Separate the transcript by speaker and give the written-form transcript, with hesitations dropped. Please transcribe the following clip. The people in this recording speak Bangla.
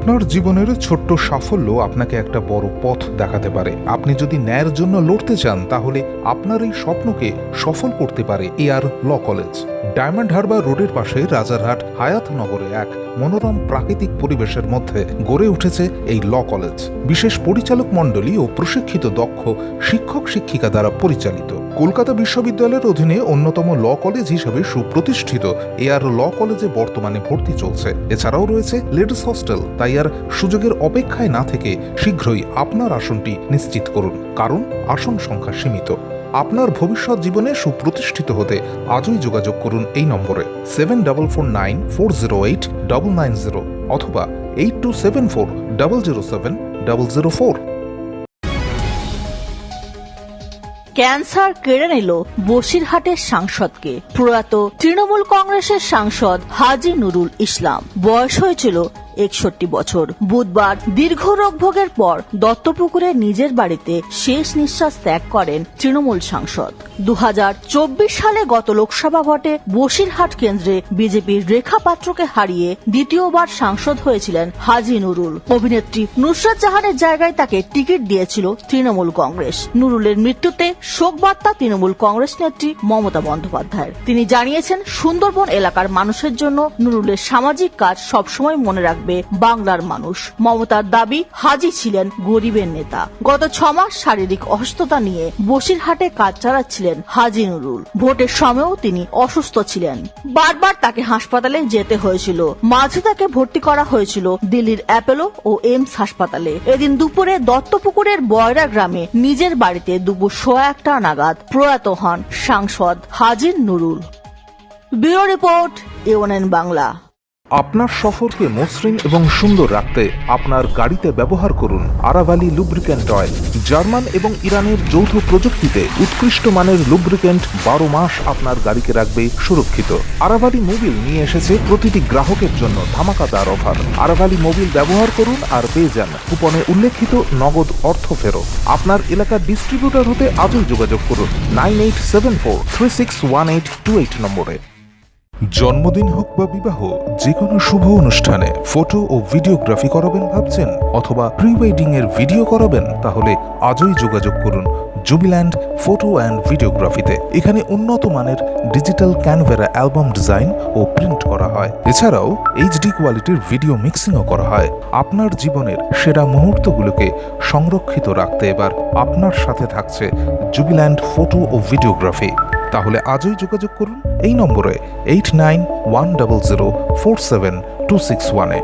Speaker 1: আপনার জীবনের ছোট্ট সাফল্য আপনাকে একটা বড় পথ দেখাতে পারে। আপনি যদি ন্যায়ের জন্য লড়তে চান তাহলে আপনার এই স্বপ্নকে সফল করতে পারে A R law college. Diamond Harbour রোডের পাশে রাজারহাট হায়াতনগরে এক মনোরম প্রাকৃতিক পরিবেশের মধ্যে গড়ে উঠেছে এই ল কলেজ। বিশেষ পরিচালক মণ্ডলী ও প্রশিক্ষিত দক্ষ শিক্ষক শিক্ষিকা দ্বারা পরিচালিত। কলকাতা বিশ্ববিদ্যালয়ের অধীনে অন্যতম ল কলেজ হিসেবে সুপ্রতিষ্ঠিত এআর ল কলেজে বর্তমানে ভর্তি চলছে। এছাড়াও রয়েছে লেডিস হস্টেল। তাই আর সুযোগের অপেক্ষায় না থেকে শীঘ্রই আপনার আসনটি নিশ্চিত করুন, কারণ আসন সংখ্যা সীমিত। আপনার ভবিষ্যৎ জীবনে সুপ্রতিষ্ঠিত হতে আজই যোগাযোগ করুন এই নম্বরে 7449408990 অথবা 8274007004।
Speaker 2: ক্যান্সার কেড়ে নিল বসিরহাটের সাংসদকে। প্রয়াত তৃণমূল কংগ্রেসের সাংসদ হাজী নুরুল ইসলাম, বয়স হয়েছিল 61 বছর। বুধবার দীর্ঘ রোগ ভোগের পর দত্তপুকুরে নিজের বাড়িতে শেষ নিঃশ্বাস ত্যাগ করেন তৃণমূল সাংসদ। 2024 সালে গত লোকসভা ভোটে বসিরহাট কেন্দ্রে বিজেপির রেখা পাত্রকে হারিয়ে দ্বিতীয়বার সাংসদ হয়েছিলেন হাজী নুরুল। অভিনেত্রী নুসরাত জাহানের জায়গায় তাকে টিকিট দিয়েছিল তৃণমূল কংগ্রেস। নুরুলের মৃত্যুতে শোকবার্তা তৃণমূল কংগ্রেস নেত্রী মমতা বন্দ্যোপাধ্যায়ের। তিনি জানিয়েছেন, সুন্দরবন এলাকার মানুষের জন্য নুরুলের সামাজিক কাজ সবসময় মনে রাখবে বাংলার মানুষ। মমতার দাবি, হাজী ছিলেন গরিবের নেতা। গত 6 মাস শারীরিক অসুস্থতা নিয়ে বসিরহাটে কাজ চালাচ্ছিলেন হাজী নুরুল। ভোটের সময়ও তিনি অসুস্থ ছিলেন। বারবার তাকে হাসপাতালে যেতে হয়েছিল। মাঝে তাকে ভর্তি করা হয়েছিল দিল্লির অ্যাপোলো ও এমস হাসপাতালে। এদিন দুপুরে দত্তপুকুরের বয়রা গ্রামে নিজের বাড়িতে দুপুর 1:15 নাগাদ প্রয়াত হন সাংসদ Haji Nurul. Bureau report, AONN Bangla.
Speaker 1: আপনার সফরকে মসৃণ এবং সুন্দর রাখতে আপনার গাড়িতে ব্যবহার করুন আরাভালি লুব্রিক্যান্ট অয়েল। জার্মান এবং ইরানের যৌথ প্রযুক্তিতে উৎকৃষ্ট মানের লুব্রিক্যান্ট 12 মাস আপনার গাড়িকে রাখবে সুরক্ষিত। আরাভালি মোবিল নিয়ে এসেছে প্রতিটি গ্রাহকের জন্য ধামাকাদার অফার। আরাভালি মোবিল ব্যবহার করুন আর পেয়ে যান কুপনে উল্লেখিত নগদ অর্থ ফেরত। আপনার এলাকার ডিস্ট্রিবিউটর হতে আজই যোগাযোগ করুন 9874361828 নম্বরে। জন্মদিন হোক বা বিবাহ, যে কোনো শুভ অনুষ্ঠানে ফটো ও ভিডিওগ্রাফি করাবেন ভাবছেন, অথবা প্রি ওয়েডিং এর ভিডিও করাবেন, তাহলে আজই যোগাযোগ করুন জুবিল্যান্ড ফটো অ্যান্ড ভিডিওগ্রাফিতে। এখানে উন্নত মানের ডিজিটাল ক্যানভেরা অ্যালবাম ডিজাইন ও প্রিন্ট করা হয়। এছাড়াও HD কোয়ালিটির ভিডিও মিক্সিংও করা হয়। আপনার জীবনের সেরা মুহূর্তগুলোকে সংরক্ষিত রাখতে এবার আপনার সাথে থাকছে জুবিল্যান্ড ফটো ও ভিডিওগ্রাফি। তাহলে আজই যোগাযোগ করুন এই নম্বরে 8910047261-এ।